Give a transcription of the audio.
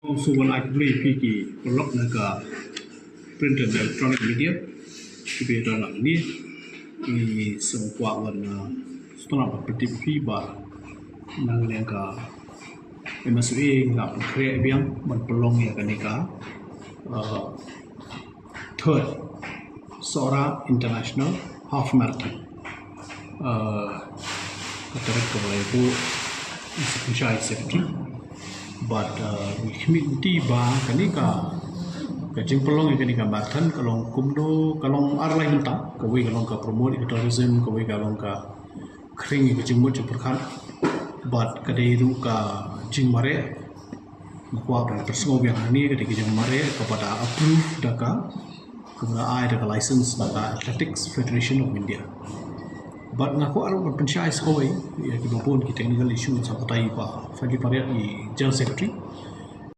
Also, when I play PK, lock naga print and electronic media, to be done on me, is so what when stop a pretty feebar, Nanganka, MSA, create young, but belong Yaganika, third, Sora International Half Marathon. Secretary, but community ba kanika kajing pelong kanika marathon kalong kumdo kalong arlai hinta kawi kalong ka promote tourism kawi kalong ka kring kajing mo perkan but kadai itu ka jing mare makwa ber persngau yang ini kadai jing mare kepada approve daka kepada ai daka license daka Athletics Federation of India. But ngaku alam berpensyai sekali, ya kita pun kita technical issue sampai pa fadi pariat di General Secretary